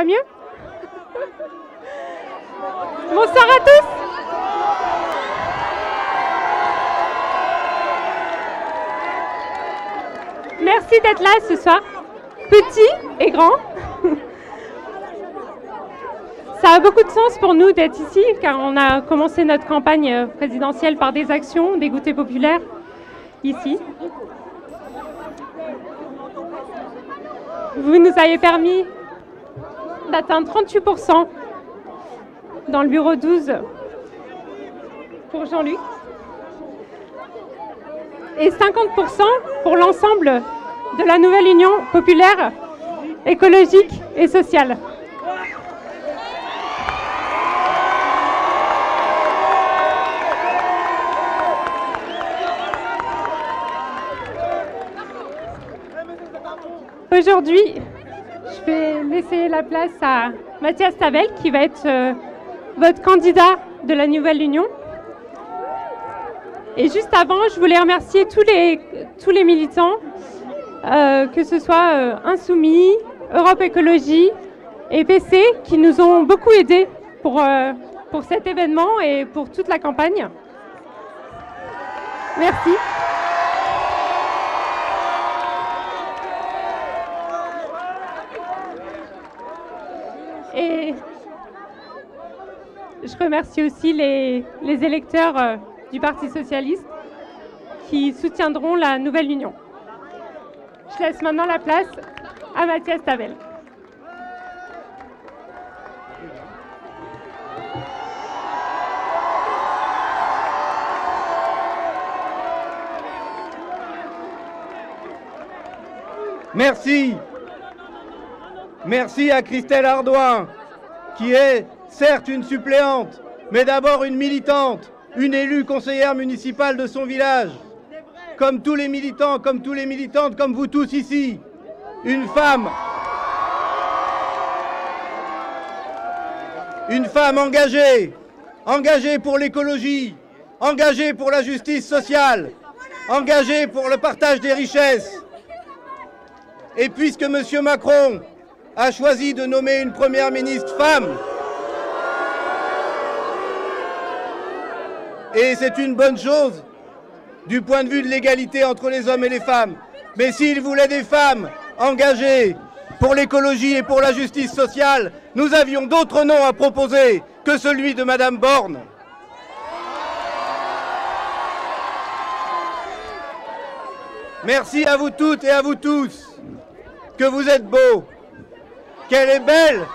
va mieux? Bonsoir à tous. Merci d'être là ce soir, petits et grands. Ça a beaucoup de sens pour nous d'être ici, car on a commencé notre campagne présidentielle par des actions, des goûters populaires, ici. Vous nous avez permis d'atteindre 38% dans le bureau 12 pour Jean-Luc et 50% pour l'ensemble de la nouvelle Union populaire, écologique et sociale. Aujourd'hui, je vais laisser la place à Mathias Tavel, qui va être votre candidat de la nouvelle Union. Et juste avant, je voulais remercier tous les militants, que ce soit Insoumis, Europe Écologie et PC, qui nous ont beaucoup aidés pour cet événement et pour toute la campagne. Merci. Et je remercie aussi les électeurs du Parti socialiste qui soutiendront la nouvelle Union. Je laisse maintenant la place à Mathias Tavel. Merci. Merci à Christelle Ardouin, qui est certes une suppléante, mais d'abord une militante, une élue conseillère municipale de son village. Comme tous les militants, comme tous les militantes, comme vous tous ici. Une femme engagée, engagée pour l'écologie, engagée pour la justice sociale, engagée pour le partage des richesses. Et puisque M. Macron a choisi de nommer une première ministre femme, et c'est une bonne chose du point de vue de l'égalité entre les hommes et les femmes. Mais s'il voulait des femmes engagées pour l'écologie et pour la justice sociale, nous avions d'autres noms à proposer que celui de Madame Borne. Merci à vous toutes et à vous tous. Que vous êtes beaux. Qu'elle est belle.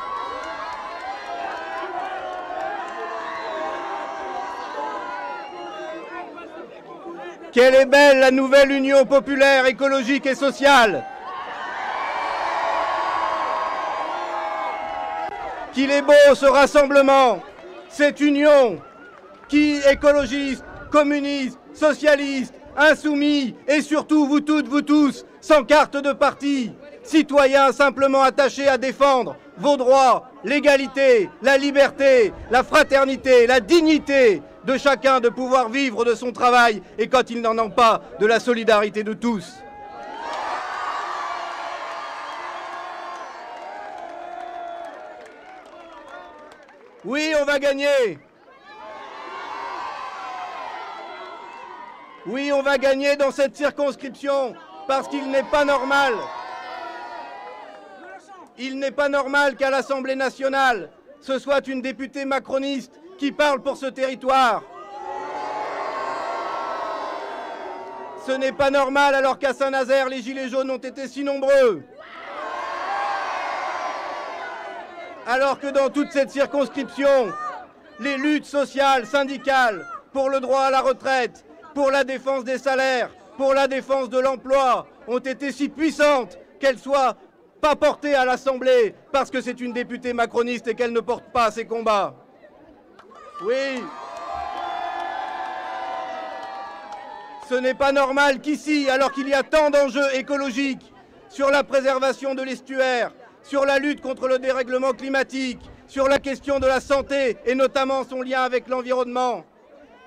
Qu'elle est belle, la nouvelle Union populaire, écologique et sociale. Qu'il est beau ce rassemblement, cette union qui, écologiste, communiste, socialiste, insoumis et surtout vous toutes, vous tous, sans carte de parti, citoyens simplement attachés à défendre vos droits, l'égalité, la liberté, la fraternité, la dignité de chacun de pouvoir vivre de son travail et quand ils n'en ont pas, de la solidarité de tous. Oui, on va gagner. Oui, on va gagner dans cette circonscription parce qu'il n'est pas normal. Il n'est pas normal qu'à l'Assemblée nationale, ce soit une députée macroniste qui parle pour ce territoire. Ce n'est pas normal alors qu'à Saint-Nazaire, les gilets jaunes ont été si nombreux. Alors que dans toute cette circonscription, les luttes sociales, syndicales, pour le droit à la retraite, pour la défense des salaires, pour la défense de l'emploi, ont été si puissantes qu'elles soient pas portées à l'Assemblée parce que c'est une députée macroniste et qu'elle ne porte pas ces combats. Oui. Ce n'est pas normal qu'ici, alors qu'il y a tant d'enjeux écologiques sur la préservation de l'estuaire, sur la lutte contre le dérèglement climatique, sur la question de la santé et notamment son lien avec l'environnement,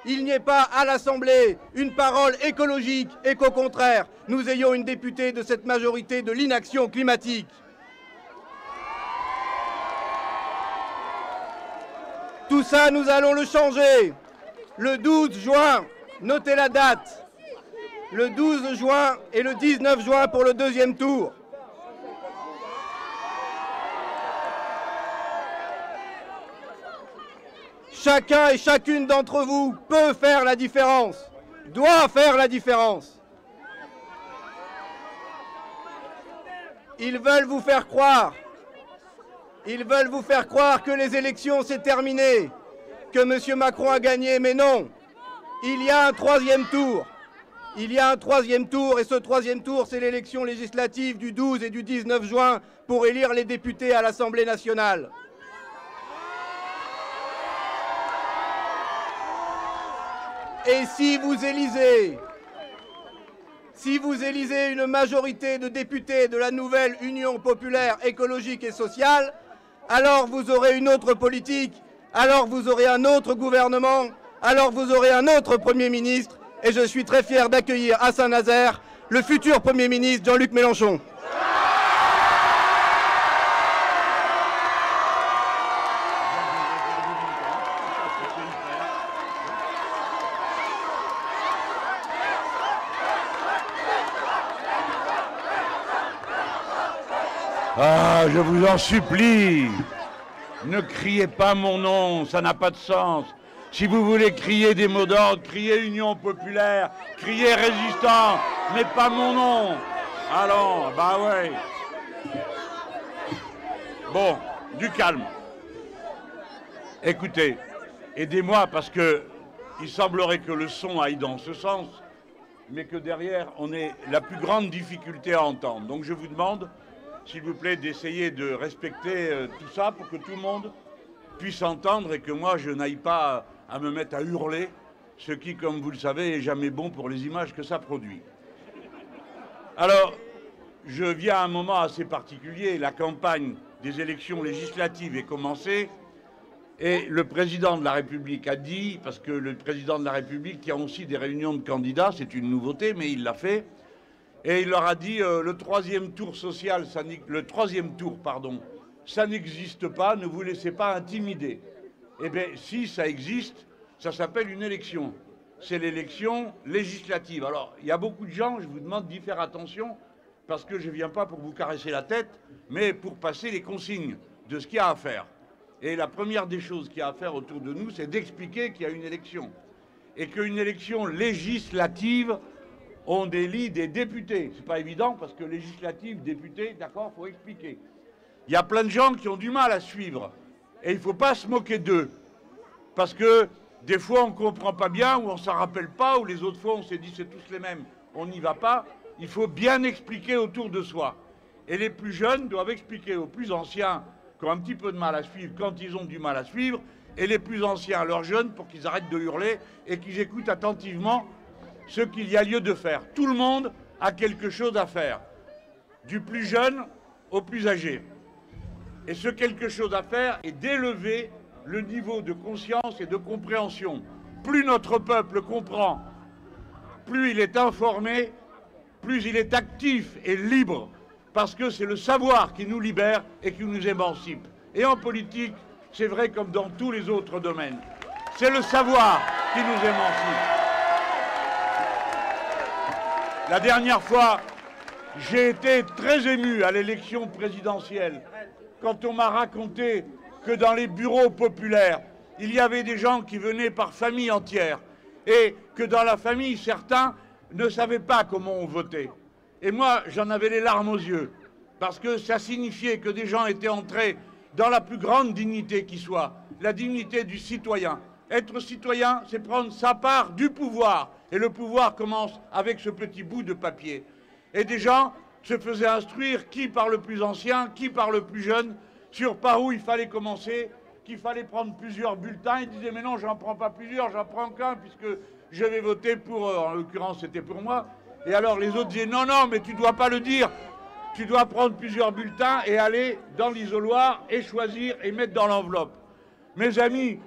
il n'y ait pas à l'Assemblée une parole écologique et qu'au contraire, nous ayons une députée de cette majorité de l'inaction climatique. Tout ça, nous allons le changer. Le 12 juin, notez la date. Le 12 juin et le 19 juin pour le deuxième tour. Chacun et chacune d'entre vous peut faire la différence, doit faire la différence. Ils veulent vous faire croire que les élections c'est terminé, que M. Macron a gagné, mais non. Il y a un troisième tour. Il y a un troisième tour et ce troisième tour, c'est l'élection législative du 12 et du 19 juin pour élire les députés à l'Assemblée nationale. Et si vous élisez une majorité de députés de la nouvelle Union populaire écologique et sociale, alors vous aurez une autre politique, alors vous aurez un autre gouvernement, alors vous aurez un autre Premier ministre. Et je suis très fier d'accueillir à Saint-Nazaire le futur Premier ministre Jean-Luc Mélenchon. Ah, je vous en supplie, ne criez pas mon nom, ça n'a pas de sens. Si vous voulez crier des mots d'ordre, criez Union populaire, criez résistant, mais pas mon nom. Allons, bah ouais. Bon, du calme. Écoutez, aidez-moi parce que il semblerait que le son aille dans ce sens, mais que derrière, on ait la plus grande difficulté à entendre. Donc je vous demande, s'il vous plaît, d'essayer de respecter tout ça pour que tout le monde puisse entendre et que moi, je n'aille pas à me mettre à hurler, ce qui, comme vous le savez, est jamais bon pour les images que ça produit. Alors, je viens à un moment assez particulier. La campagne des élections législatives est commencée et le président de la République a dit, parce que le président de la République tient aussi des réunions de candidats, c'est une nouveauté, mais il l'a fait, et il leur a dit le troisième tour social, ça n'existe pas, ne vous laissez pas intimider. Eh bien, si ça existe, ça s'appelle une élection. C'est l'élection législative. Alors, il y a beaucoup de gens, je vous demande d'y faire attention, parce que je ne viens pas pour vous caresser la tête, mais pour passer les consignes de ce qu'il y a à faire. Et la première des choses qu'il y a à faire autour de nous, c'est d'expliquer qu'il y a une élection. Et qu'une élection législative, on délie des députés. C'est pas évident, parce que législative, député, d'accord, il faut expliquer. Il y a plein de gens qui ont du mal à suivre. Et il ne faut pas se moquer d'eux. Parce que des fois, on ne comprend pas bien, ou on ne s'en rappelle pas, ou les autres fois, on s'est dit c'est tous les mêmes, on n'y va pas. Il faut bien expliquer autour de soi. Et les plus jeunes doivent expliquer aux plus anciens qui ont un petit peu de mal à suivre quand ils ont du mal à suivre, et les plus anciens à leurs jeunes pour qu'ils arrêtent de hurler et qu'ils écoutent attentivement ce qu'il y a lieu de faire. Tout le monde a quelque chose à faire, du plus jeune au plus âgé. Et ce quelque chose à faire est d'élever le niveau de conscience et de compréhension. Plus notre peuple comprend, plus il est informé, plus il est actif et libre, parce que c'est le savoir qui nous libère et qui nous émancipe. Et en politique, c'est vrai comme dans tous les autres domaines. C'est le savoir qui nous émancipe. La dernière fois, j'ai été très ému à l'élection présidentielle quand on m'a raconté que dans les bureaux populaires, il y avait des gens qui venaient par famille entière et que dans la famille, certains ne savaient pas comment on votait. Et moi, j'en avais les larmes aux yeux, parce que ça signifiait que des gens étaient entrés dans la plus grande dignité qui soit, la dignité du citoyen. Être citoyen, c'est prendre sa part du pouvoir, et le pouvoir commence avec ce petit bout de papier. Et des gens se faisaient instruire, qui par le plus ancien, qui par le plus jeune, sur par où il fallait commencer, qu'il fallait prendre plusieurs bulletins. Ils disaient, mais non, j'en prends pas plusieurs, j'en prends qu'un, puisque je vais voter pour, en l'occurrence, c'était pour moi. Et alors les autres disaient, non, non, mais tu dois pas le dire. Tu dois prendre plusieurs bulletins et aller dans l'isoloir et choisir et mettre dans l'enveloppe. Mes amis,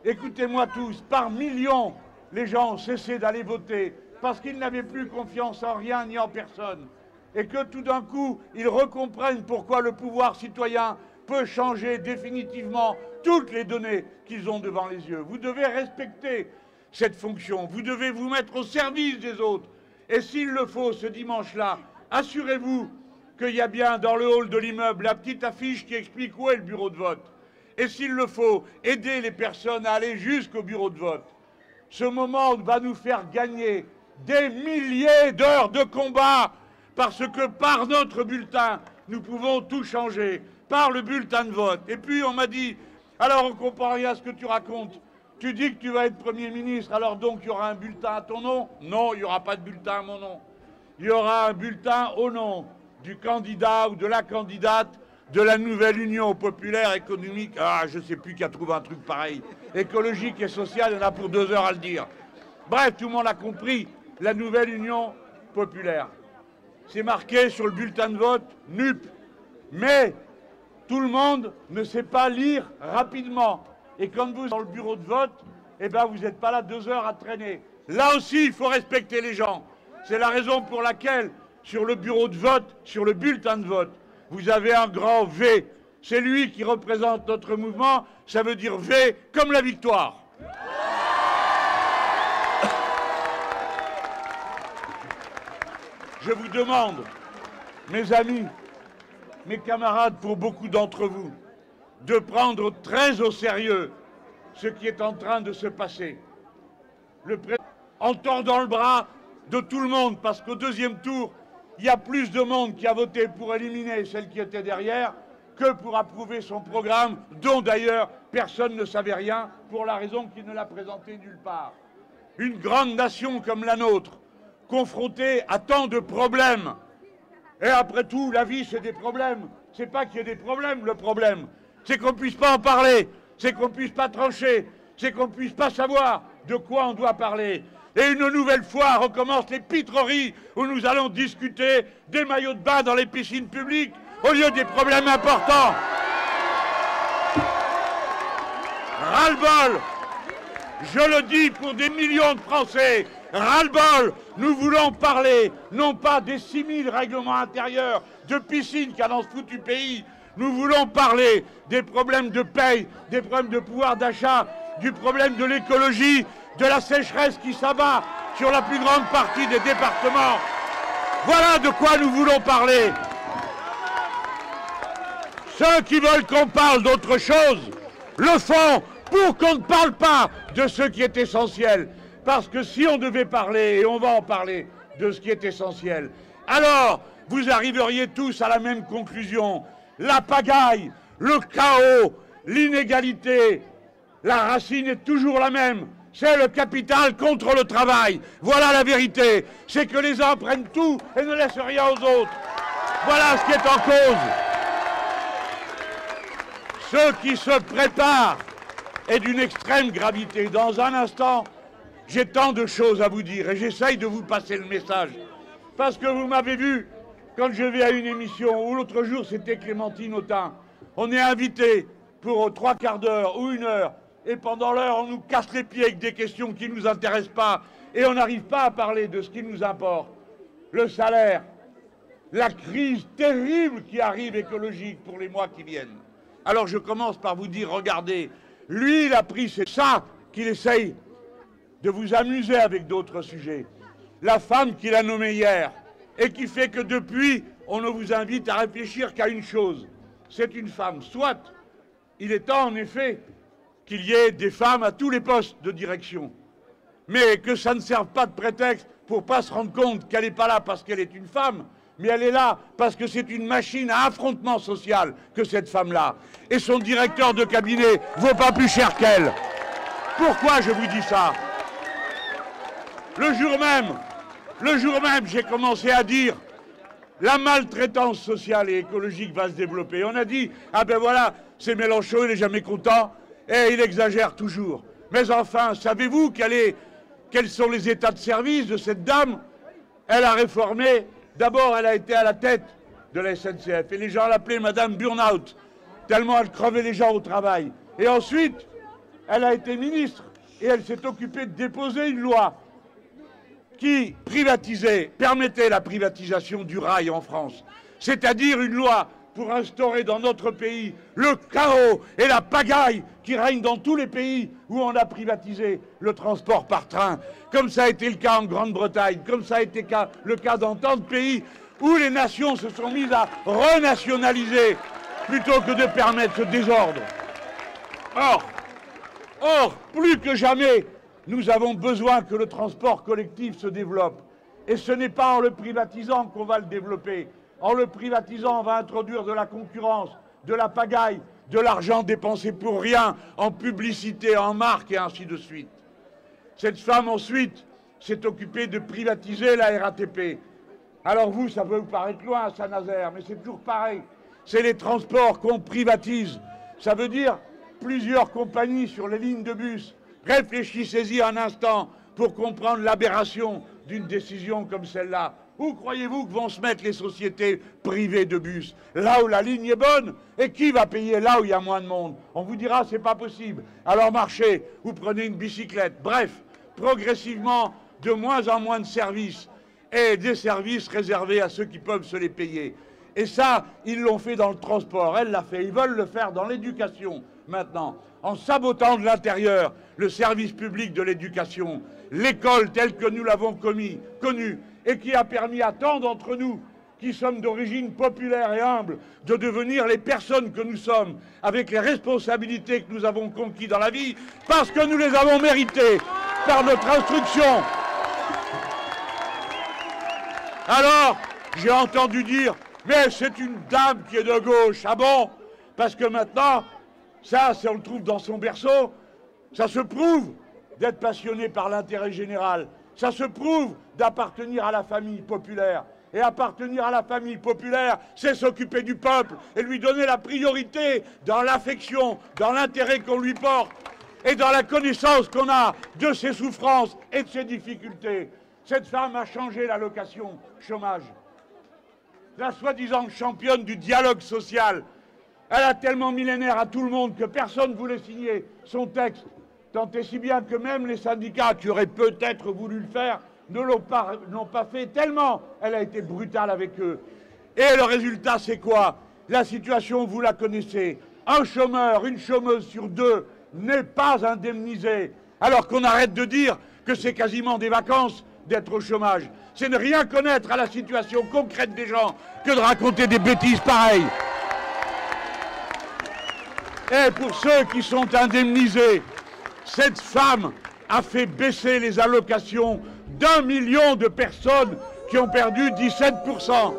écoutez-moi tous, par millions, les gens ont cessé d'aller voter parce qu'ils n'avaient plus confiance en rien ni en personne. Et que tout d'un coup, ils recomprennent pourquoi le pouvoir citoyen peut changer définitivement toutes les données qu'ils ont devant les yeux. Vous devez respecter cette fonction. Vous devez vous mettre au service des autres. Et s'il le faut, ce dimanche-là, assurez-vous qu'il y a bien dans le hall de l'immeuble la petite affiche qui explique où est le bureau de vote. Et s'il le faut, aider les personnes à aller jusqu'au bureau de vote. Ce moment va nous faire gagner des milliers d'heures de combat, parce que par notre bulletin, nous pouvons tout changer, par le bulletin de vote. Et puis on m'a dit, alors on comprend rien à ce que tu racontes. Tu dis que tu vas être Premier ministre, alors donc il y aura un bulletin à ton nom? Non, il n'y aura pas de bulletin à mon nom. Il y aura un bulletin au nom du candidat ou de la candidate de la nouvelle Union populaire économique. Ah, je ne sais plus qui a trouvé un truc pareil. Écologique et social, il y en a pour 2 heures à le dire. Bref, tout le monde a compris. La nouvelle Union populaire. C'est marqué sur le bulletin de vote NUP. Mais tout le monde ne sait pas lire rapidement. Et quand vous êtes dans le bureau de vote, eh ben vous n'êtes pas là 2 heures à traîner. Là aussi, il faut respecter les gens. C'est la raison pour laquelle, sur le bureau de vote, sur le bulletin de vote, vous avez un grand V. C'est lui qui représente notre mouvement. Ça veut dire V comme la victoire. Je vous demande, mes amis, mes camarades, pour beaucoup d'entre vous, de prendre très au sérieux ce qui est en train de se passer. En tordant le bras de tout le monde, parce qu'au 2e tour, il y a plus de monde qui a voté pour éliminer celle qui était derrière que pour approuver son programme, dont d'ailleurs personne ne savait rien, pour la raison qu'il ne l'a présenté nulle part. Une grande nation comme la nôtre, confrontée à tant de problèmes, et après tout, la vie c'est des problèmes. C'est pas qu'il y ait des problèmes, le problème. C'est qu'on puisse pas en parler, c'est qu'on puisse pas trancher, c'est qu'on puisse pas savoir de quoi on doit parler. Et une nouvelle fois recommencent les pitreries où nous allons discuter des maillots de bain dans les piscines publiques au lieu des problèmes importants. Ras-le-bol, je le dis pour des millions de Français, ras-le-bol, nous voulons parler non pas des 6000 règlements intérieurs de piscine qu'il y a dans ce foutu pays, nous voulons parler des problèmes de paye, des problèmes de pouvoir d'achat, du problème de l'écologie, de la sécheresse qui s'abat sur la plus grande partie des départements. Voilà de quoi nous voulons parler. Ceux qui veulent qu'on parle d'autre chose le font pour qu'on ne parle pas de ce qui est essentiel. Parce que si on devait parler, et on va en parler, de ce qui est essentiel, alors vous arriveriez tous à la même conclusion. La pagaille, le chaos, l'inégalité, la racine est toujours la même. C'est le capital contre le travail. Voilà la vérité. C'est que les uns prennent tout et ne laissent rien aux autres. Voilà ce qui est en cause. Ce qui se prépare est d'une extrême gravité. Dans un instant, j'ai tant de choses à vous dire et j'essaye de vous passer le message. Parce que vous m'avez vu quand je vais à une émission, où l'autre jour c'était Clémentine Autain. On est invité pour 3 quarts d'heure ou 1 heure. Et pendant l'heure, on nous casse les pieds avec des questions qui ne nous intéressent pas. Et on n'arrive pas à parler de ce qui nous importe. Le salaire, la crise terrible qui arrive écologique pour les mois qui viennent. Alors je commence par vous dire, regardez, lui il a pris, c'est ça qu'il essaye de vous amuser avec d'autres sujets. La femme qu'il a nommée hier, et qui fait que depuis, on ne vous invite à réfléchir qu'à une chose. C'est une femme. Soit, il est temps en effet qu'il y ait des femmes à tous les postes de direction. Mais que ça ne serve pas de prétexte pour ne pas se rendre compte qu'elle n'est pas là parce qu'elle est une femme, mais elle est là parce que c'est une machine à affrontement social que cette femme-là. Et son directeur de cabinet vaut pas plus cher qu'elle. Pourquoi je vous dis ça? Le jour même, j'ai commencé à dire la maltraitance sociale et écologique va se développer. On a dit, ah ben voilà, c'est Mélenchon, il n'est jamais content. Et il exagère toujours. Mais enfin, savez-vous quels sont les états de service de cette dame? Elle a réformé. D'abord, elle a été à la tête de la SNCF. Et les gens l'appelaient Madame Burnout, tellement elle crevait les gens au travail. Et ensuite, elle a été ministre. Et elle s'est occupée de déposer une loi qui permettait la privatisation du rail en France. C'est-à-dire une loi pour instaurer dans notre pays le chaos et la pagaille qui règnent dans tous les pays où on a privatisé le transport par train, comme ça a été le cas en Grande-Bretagne, comme ça a été le cas dans tant de pays où les nations se sont mises à renationaliser plutôt que de permettre ce désordre. Or, plus que jamais, nous avons besoin que le transport collectif se développe. Et ce n'est pas en le privatisant qu'on va le développer. En le privatisant, on va introduire de la concurrence, de la pagaille, de l'argent dépensé pour rien, en publicité, en marque et ainsi de suite. Cette femme, ensuite, s'est occupée de privatiser la RATP. Alors vous, ça peut vous paraître loin, Saint-Nazaire, mais c'est toujours pareil. C'est les transports qu'on privatise. Ça veut dire plusieurs compagnies sur les lignes de bus. Réfléchissez-y un instant pour comprendre l'aberration d'une décision comme celle-là. Où croyez-vous que vont se mettre les sociétés privées de bus? Là où la ligne est bonne. Et qui va payer là où il y a moins de monde? On vous dira c'est pas possible. Alors marchez ou prenez une bicyclette. Bref, progressivement, de moins en moins de services. Et des services réservés à ceux qui peuvent se les payer. Et ça, ils l'ont fait dans le transport. Elle l'a fait. Ils veulent le faire dans l'éducation maintenant, en sabotant de l'intérieur le service public de l'éducation, l'école telle que nous l'avons connue, et qui a permis à tant d'entre nous, qui sommes d'origine populaire et humble, de devenir les personnes que nous sommes, avec les responsabilités que nous avons conquises dans la vie, parce que nous les avons méritées par notre instruction. Alors, j'ai entendu dire, mais c'est une dame qui est de gauche. Ah bon? Parce que maintenant, ça, on le trouve dans son berceau, ça se prouve d'être passionné par l'intérêt général, ça se prouve d'appartenir à la famille populaire. Et appartenir à la famille populaire, c'est s'occuper du peuple et lui donner la priorité dans l'affection, dans l'intérêt qu'on lui porte et dans la connaissance qu'on a de ses souffrances et de ses difficultés. Cette femme a changé l'allocation chômage. La soi-disant championne du dialogue social, elle a tellement millénaire à tout le monde que personne ne voulait signer son texte, tant et si bien que même les syndicats qui auraient peut-être voulu le faire ne l'ont pas fait, tellement elle a été brutale avec eux. Et le résultat, c'est quoi? La situation, vous la connaissez. Un chômeur, une chômeuse sur deux n'est pas indemnisé, alors qu'on arrête de dire que c'est quasiment des vacances d'être au chômage. C'est ne rien connaître à la situation concrète des gens que de raconter des bêtises pareilles. Et pour ceux qui sont indemnisés, cette femme a fait baisser les allocations d'1 million de personnes qui ont perdu 17%.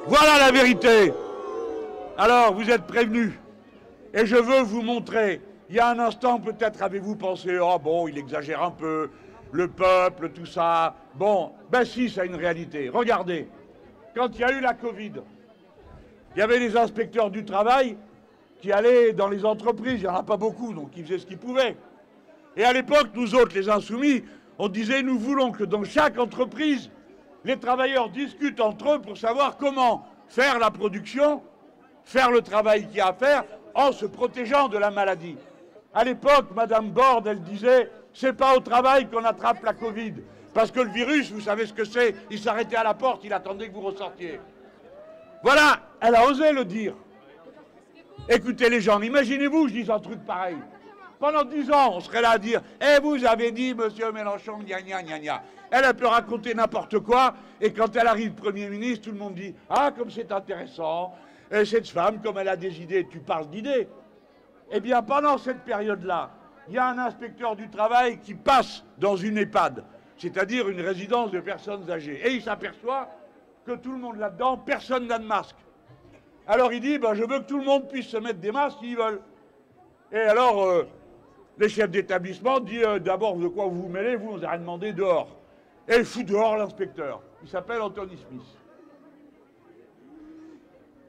Voilà la vérité. Alors, vous êtes prévenus. Et je veux vous montrer. Il y a un instant, peut-être avez-vous pensé, oh bon, il exagère un peu, le peuple, tout ça. Bon, ben si, ça a une réalité. Regardez, quand il y a eu la Covid, il y avait les inspecteurs du travail qui allaient dans les entreprises. Il n'y en a pas beaucoup, donc ils faisaient ce qu'ils pouvaient. Et à l'époque, nous autres, les insoumis, on disait, nous voulons que dans chaque entreprise, les travailleurs discutent entre eux pour savoir comment faire la production, faire le travail qu'il y a à faire, en se protégeant de la maladie. À l'époque, Madame Borde, elle disait, c'est pas au travail qu'on attrape la Covid. Parce que le virus, vous savez ce que c'est, il s'arrêtait à la porte, il attendait que vous ressortiez. Voilà, elle a osé le dire. Écoutez les gens, imaginez-vous, je dis un truc pareil. Pendant 10 ans, on serait là à dire « Eh, vous avez dit, monsieur Mélenchon, gna gna gna gna ». Elle peut raconter n'importe quoi, et quand elle arrive Premier ministre, tout le monde dit « Ah, comme c'est intéressant, et cette femme, comme elle a des idées, tu parles d'idées ». Eh bien, pendant cette période-là, il y a un inspecteur du travail qui passe dans une EHPAD, c'est-à-dire une résidence de personnes âgées, et il s'aperçoit que tout le monde là-dedans, personne n'a de masque. Alors il dit ben, « Je veux que tout le monde puisse se mettre des masques s'ils veulent ». Et alors, les chefs d'établissement disent d'abord de quoi vous vous mêlez, vous, on vous a rien demandé dehors. Et il fout dehors l'inspecteur. Il s'appelle Anthony Smith.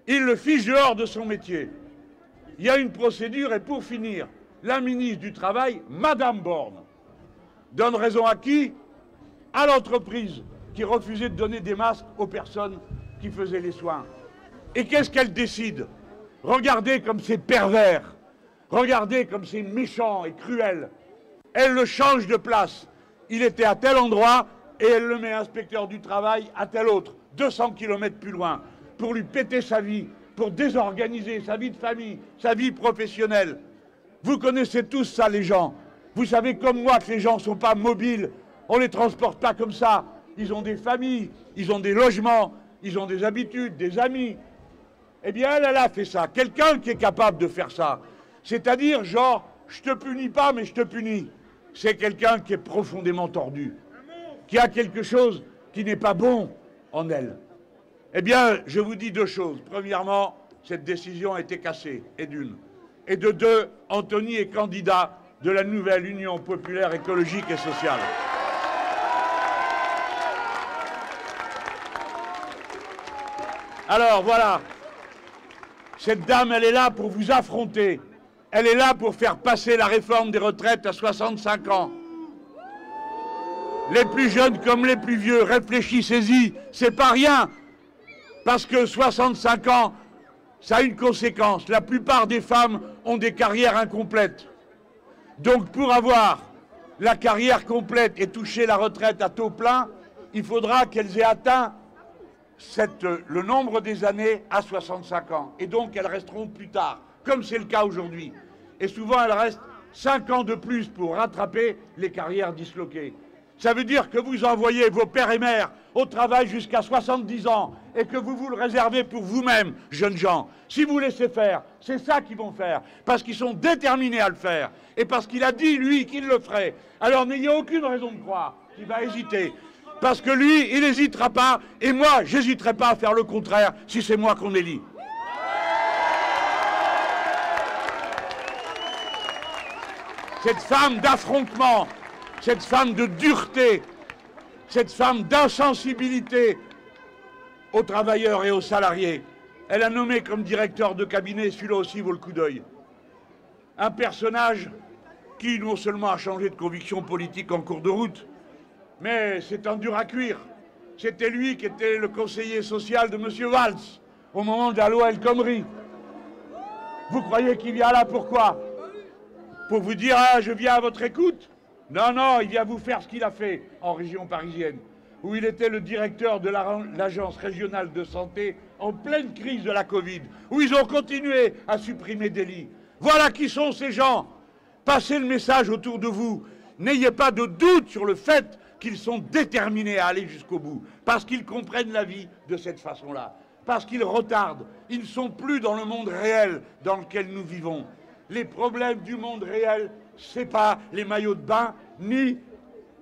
Il le fiche dehors de son métier. Il y a une procédure et pour finir, la ministre du Travail, Madame Borne, donne raison à qui? À l'entreprise qui refusait de donner des masques aux personnes qui faisaient les soins. Et qu'est-ce qu'elle décide? Regardez comme c'est pervers. Regardez comme c'est méchant et cruel. Elle le change de place. Il était à tel endroit et elle le met inspecteur du travail à tel autre, 200 km plus loin, pour lui péter sa vie pour désorganiser sa vie de famille, sa vie professionnelle. Vous connaissez tous ça, les gens. Vous savez comme moi que les gens ne sont pas mobiles. On ne les transporte pas comme ça. Ils ont des familles, ils ont des logements, ils ont des habitudes, des amis. Eh bien, elle a fait ça. Quelqu'un qui est capable de faire ça. C'est-à-dire, genre, je te punis pas, mais je te punis. C'est quelqu'un qui est profondément tordu, qui a quelque chose qui n'est pas bon en elle. Eh bien, je vous dis deux choses. Premièrement, cette décision a été cassée, et d'une. Et de deux, Anthony est candidat de la nouvelle Union populaire écologique et sociale. Alors voilà, cette dame, elle est là pour vous affronter. Elle est là pour faire passer la réforme des retraites à 65 ans. Les plus jeunes comme les plus vieux, réfléchissez-y, c'est pas rien. Parce que 65 ans, ça a une conséquence. La plupart des femmes ont des carrières incomplètes. Donc pour avoir la carrière complète et toucher la retraite à taux plein, il faudra qu'elles aient atteint le nombre des années à 65 ans. Et donc elles resteront plus tard, comme c'est le cas aujourd'hui. Et souvent elles restent 5 ans de plus pour rattraper les carrières disloquées. Ça veut dire que vous envoyez vos pères et mères au travail jusqu'à 70 ans et que vous vous le réservez pour vous-même, jeunes gens. Si vous laissez faire, c'est ça qu'ils vont faire, parce qu'ils sont déterminés à le faire et parce qu'il a dit, lui, qu'il le ferait. Alors n'ayez aucune raison de croire qu'il va hésiter, parce que lui, il n'hésitera pas, et moi, j'hésiterai pas à faire le contraire si c'est moi qu'on élit. Cette femme d'affrontement, cette femme de dureté, cette femme d'insensibilité aux travailleurs et aux salariés, elle a nommé comme directeur de cabinet, celui-là aussi vaut le coup d'œil, un personnage qui non seulement a changé de conviction politique en cours de route, mais c'est un dur à cuire. C'était lui qui était le conseiller social de M. Valls au moment de la loi El Khomri. Vous croyez qu'il vient là pourquoi? Pour vous dire, ah, je viens à votre écoute? Non, non, il vient vous faire ce qu'il a fait en région parisienne, où il était le directeur de l'agence régionale de santé en pleine crise de la Covid, où ils ont continué à supprimer des lits. Voilà qui sont ces gens. Passez le message autour de vous. N'ayez pas de doute sur le fait qu'ils sont déterminés à aller jusqu'au bout, parce qu'ils comprennent la vie de cette façon-là, parce qu'ils retardent. Ils ne sont plus dans le monde réel dans lequel nous vivons. Les problèmes du monde réel, c'est pas les maillots de bain, ni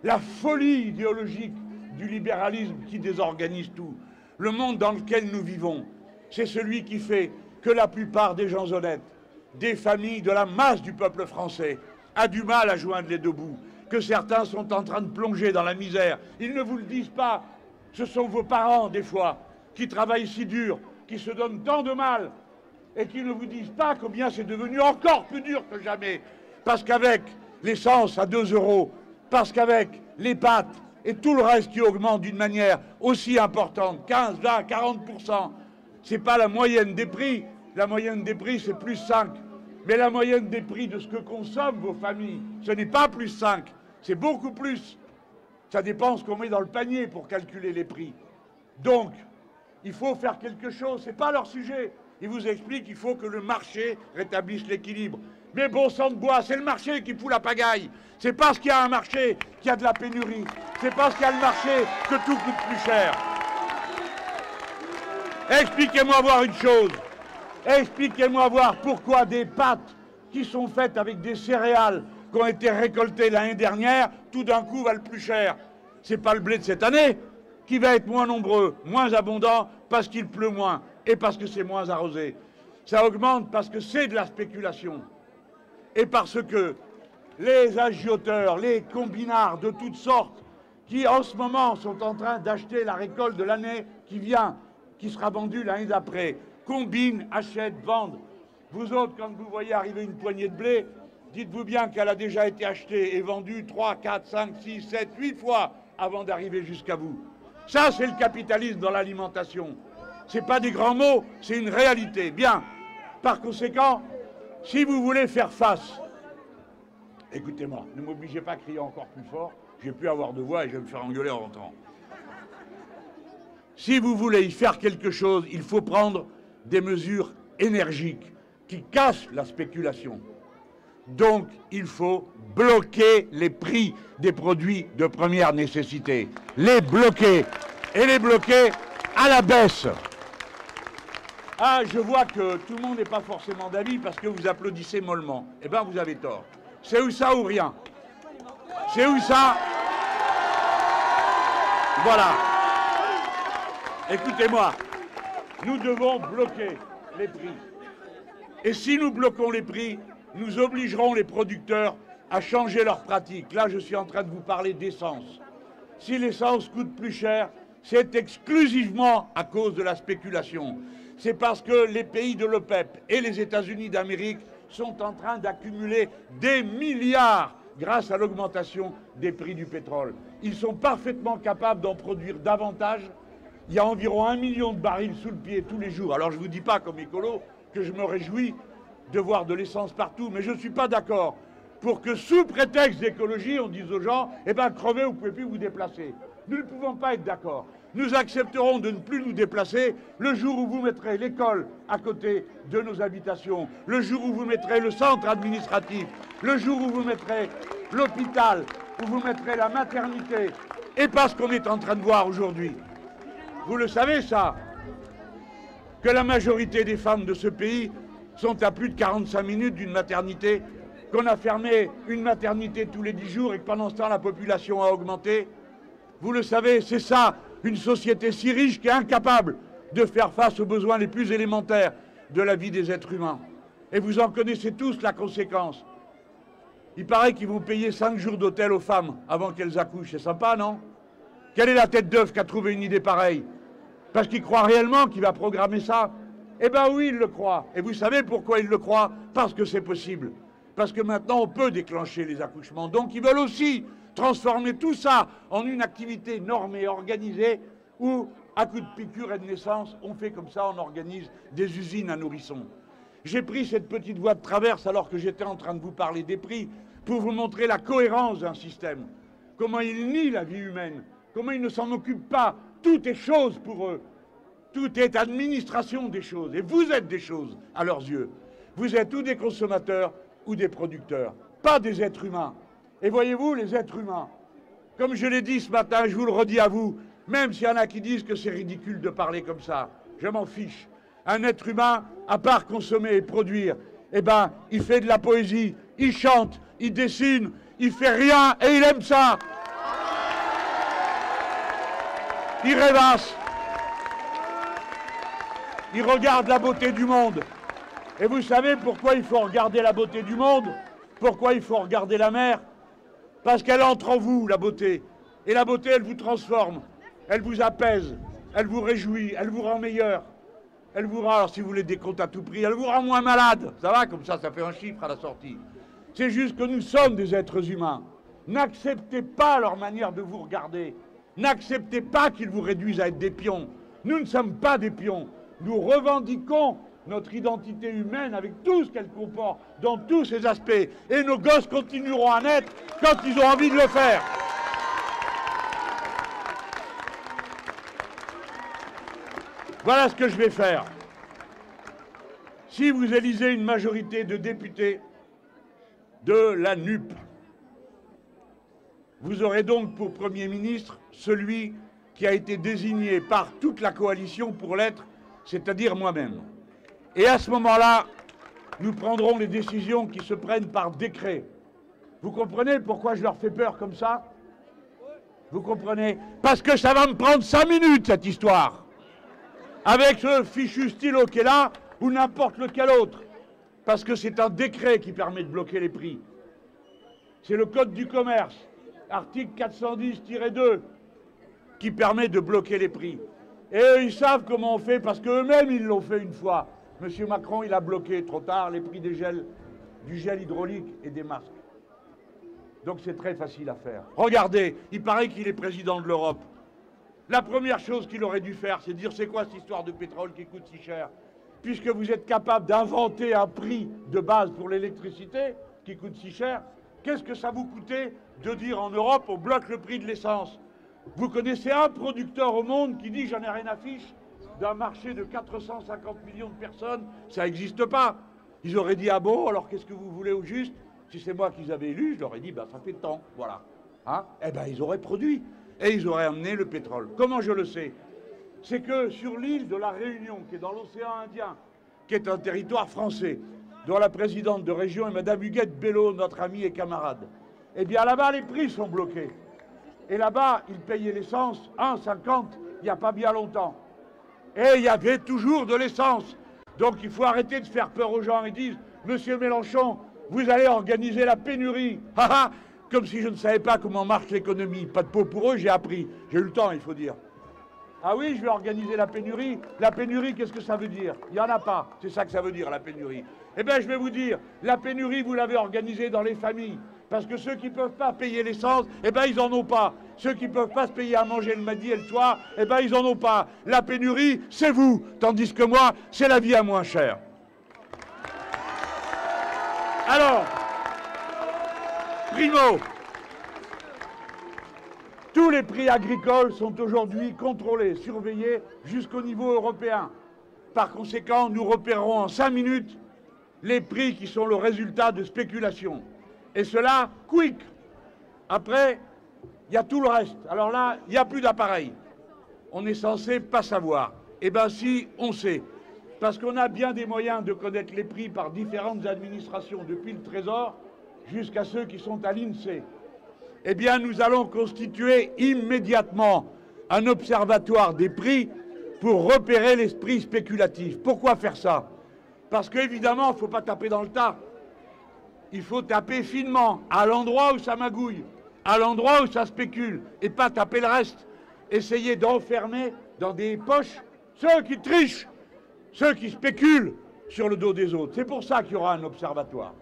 la folie idéologique du libéralisme qui désorganise tout. Le monde dans lequel nous vivons, c'est celui qui fait que la plupart des gens honnêtes, des familles de la masse du peuple français, a du mal à joindre les deux bouts, que certains sont en train de plonger dans la misère. Ils ne vous le disent pas. Ce sont vos parents, des fois, qui travaillent si dur, qui se donnent tant de mal, et qui ne vous disent pas combien c'est devenu encore plus dur que jamais. Parce qu'avec l'essence à 2 €, parce qu'avec les pâtes et tout le reste qui augmente d'une manière aussi importante, 15, 20, 40%, c'est pas la moyenne des prix. La moyenne des prix, c'est plus 5. Mais la moyenne des prix de ce que consomment vos familles, ce n'est pas plus 5, c'est beaucoup plus. Ça dépend ce qu'on met dans le panier pour calculer les prix. Donc, il faut faire quelque chose, c'est pas leur sujet. Ils vous expliquent qu'il faut que le marché rétablisse l'équilibre. Mais bon sang de bois, c'est le marché qui fout la pagaille. C'est parce qu'il y a un marché qu'il y a de la pénurie. C'est parce qu'il y a le marché que tout coûte plus cher. Expliquez-moi voir une chose. Expliquez-moi voir pourquoi des pâtes qui sont faites avec des céréales qui ont été récoltées l'année dernière, tout d'un coup valent plus cher. C'est pas le blé de cette année qui va être moins nombreux, moins abondant, parce qu'il pleut moins et parce que c'est moins arrosé. Ça augmente parce que c'est de la spéculation. Et parce que les agioteurs, les combinards de toutes sortes, qui en ce moment sont en train d'acheter la récolte de l'année qui vient, qui sera vendue l'année d'après, combinent, achètent, vendent. Vous autres, quand vous voyez arriver une poignée de blé, dites-vous bien qu'elle a déjà été achetée et vendue 3, 4, 5, 6, 7, 8 fois avant d'arriver jusqu'à vous. Ça, c'est le capitalisme dans l'alimentation. Ce n'est pas des grands mots, c'est une réalité. Bien. Par conséquent, si vous voulez faire face, écoutez-moi, ne m'obligez pas à crier encore plus fort, je vais plus avoir de voix et je vais me faire engueuler en rentrant. Si vous voulez y faire quelque chose, il faut prendre des mesures énergiques qui cassent la spéculation. Donc, il faut bloquer les prix des produits de première nécessité. Les bloquer. Et les bloquer à la baisse. Ah, je vois que tout le monde n'est pas forcément d'avis parce que vous applaudissez mollement. Eh bien, vous avez tort. C'est où ça ou rien. C'est où ça? Voilà. Écoutez-moi. Nous devons bloquer les prix. Et si nous bloquons les prix, nous obligerons les producteurs à changer leurs pratiques. Là, je suis en train de vous parler d'essence. Si l'essence coûte plus cher, c'est exclusivement à cause de la spéculation. C'est parce que les pays de l'OPEP et les États-Unis d'Amérique sont en train d'accumuler des milliards grâce à l'augmentation des prix du pétrole. Ils sont parfaitement capables d'en produire davantage. Il y a environ 1 million de barils sous le pied tous les jours. Alors je ne vous dis pas comme écolo que je me réjouis de voir de l'essence partout, mais je ne suis pas d'accord pour que sous prétexte d'écologie, on dise aux gens, eh bien crevez, vous ne pouvez plus vous déplacer. Nous ne pouvons pas être d'accord. Nous accepterons de ne plus nous déplacer le jour où vous mettrez l'école à côté de nos habitations, le jour où vous mettrez le centre administratif, le jour où vous mettrez l'hôpital, où vous mettrez la maternité, et pas ce qu'on est en train de voir aujourd'hui. Vous le savez ça, que la majorité des femmes de ce pays sont à plus de 45 minutes d'une maternité, qu'on a fermé une maternité tous les 10 jours et que pendant ce temps la population a augmenté. Vous le savez, c'est ça, une société si riche qui est incapable de faire face aux besoins les plus élémentaires de la vie des êtres humains. Et vous en connaissez tous la conséquence. Il paraît qu'ils vont payer 5 jours d'hôtel aux femmes avant qu'elles accouchent. C'est sympa, non? Quelle est la tête d'œuf qui a trouvé une idée pareille? Parce qu'il croit réellement qu'il va programmer ça? Eh bien oui, il le croit. Et vous savez pourquoi il le croit? Parce que c'est possible. Parce que maintenant, on peut déclencher les accouchements. Donc, ils veulent aussi transformer tout ça en une activité normée, organisée, où, à coup de piqûre et de naissance, on fait comme ça, on organise des usines à nourrissons. J'ai pris cette petite voie de traverse alors que j'étais en train de vous parler des prix, pour vous montrer la cohérence d'un système. Comment il nie la vie humaine, comment il ne s'en occupe pas. Tout est chose pour eux. Tout est administration des choses. Et vous êtes des choses à leurs yeux. Vous êtes ou des consommateurs ou des producteurs, pas des êtres humains. Et voyez-vous, les êtres humains, comme je l'ai dit ce matin, je vous le redis à vous, même s'il y en a qui disent que c'est ridicule de parler comme ça, je m'en fiche. Un être humain, à part consommer et produire, eh ben, il fait de la poésie, il chante, il dessine, il fait rien et il aime ça. Il rêvasse. Il regarde la beauté du monde. Et vous savez pourquoi il faut regarder la beauté du monde? Pourquoi il faut regarder la mer? Parce qu'elle entre en vous, la beauté. Et la beauté, elle vous transforme. Elle vous apaise. Elle vous réjouit. Elle vous rend meilleur. Elle vous rend, alors si vous voulez des comptes à tout prix, elle vous rend moins malade. Ça va, comme ça fait un chiffre à la sortie. C'est juste que nous sommes des êtres humains. N'acceptez pas leur manière de vous regarder. N'acceptez pas qu'ils vous réduisent à être des pions. Nous ne sommes pas des pions. Nous revendiquons notre identité humaine avec tout ce qu'elle comporte dans tous ses aspects. Et nos gosses continueront à naître quand ils ont envie de le faire. Voilà ce que je vais faire. Si vous élisez une majorité de députés de la NUP, vous aurez donc pour Premier ministre celui qui a été désigné par toute la coalition pour l'être, c'est-à-dire moi-même. Et à ce moment-là, nous prendrons les décisions qui se prennent par décret. Vous comprenez pourquoi je leur fais peur comme ça? Vous comprenez? Parce que ça va me prendre 5 minutes, cette histoire. Avec ce fichu stylo qui est là, ou n'importe lequel autre. Parce que c'est un décret qui permet de bloquer les prix. C'est le Code du commerce, article 410-2, qui permet de bloquer les prix. Et eux, ils savent comment on fait, parce qu'eux-mêmes, ils l'ont fait une fois. Monsieur Macron, il a bloqué trop tard les prix du gel hydraulique et des masques. Donc c'est très facile à faire. Regardez, il paraît qu'il est président de l'Europe. La première chose qu'il aurait dû faire, c'est dire c'est quoi cette histoire de pétrole qui coûte si cher? Puisque vous êtes capable d'inventer un prix de base pour l'électricité qui coûte si cher, qu'est-ce que ça vous coûtait de dire en Europe on bloque le prix de l'essence? Vous connaissez un producteur au monde qui dit j'en ai rien à fiche? d'un marché de 450 millions de personnes, ça n'existe pas. Ils auraient dit, ah bon, alors qu'est-ce que vous voulez au juste? Si c'est moi qu'ils avaient élu, je leur ai dit, ben, ça fait tant, voilà. Hein? Eh bien, ils auraient produit, et ils auraient amené le pétrole. Comment je le sais? C'est que sur l'île de la Réunion, qui est dans l'océan Indien, qui est un territoire français, dont la présidente de région est Madame Huguette Bello, notre amie et camarade, eh bien là-bas, les prix sont bloqués. Et là-bas, ils payaient l'essence 1,50 il n'y a pas bien longtemps. Et il y avait toujours de l'essence. Donc il faut arrêter de faire peur aux gens. Ils disent, Monsieur Mélenchon, vous allez organiser la pénurie. Comme si je ne savais pas comment marche l'économie. Pas de peau pour eux, j'ai appris. J'ai eu le temps, il faut dire. Ah oui, je vais organiser la pénurie. La pénurie, qu'est-ce que ça veut dire? Il n'y en a pas. C'est ça que ça veut dire, la pénurie. Eh bien, je vais vous dire, la pénurie, vous l'avez organisée dans les familles. Parce que ceux qui ne peuvent pas payer l'essence, eh bien, ils n'en ont pas. Ceux qui ne peuvent pas se payer à manger le midi et le soir, eh bien, ils n'en ont pas. La pénurie, c'est vous. Tandis que moi, c'est la vie à moins cher. Alors, primo, tous les prix agricoles sont aujourd'hui contrôlés, surveillés jusqu'au niveau européen. Par conséquent, nous repérerons en 5 minutes les prix qui sont le résultat de spéculation. Et cela, quick. Après, il y a tout le reste. Alors là, il n'y a plus d'appareil. On est censé pas savoir. Eh bien si, on sait. Parce qu'on a bien des moyens de connaître les prix par différentes administrations, depuis le Trésor jusqu'à ceux qui sont à l'INSEE. Eh bien, nous allons constituer immédiatement un observatoire des prix pour repérer l'esprit spéculatif. Pourquoi faire ça? Parce qu'évidemment, il ne faut pas taper dans le tas. Il faut taper finement, à l'endroit où ça magouille, à l'endroit où ça spécule, et pas taper le reste. Essayer d'enfermer dans des poches ceux qui trichent, ceux qui spéculent sur le dos des autres. C'est pour ça qu'il y aura un observatoire.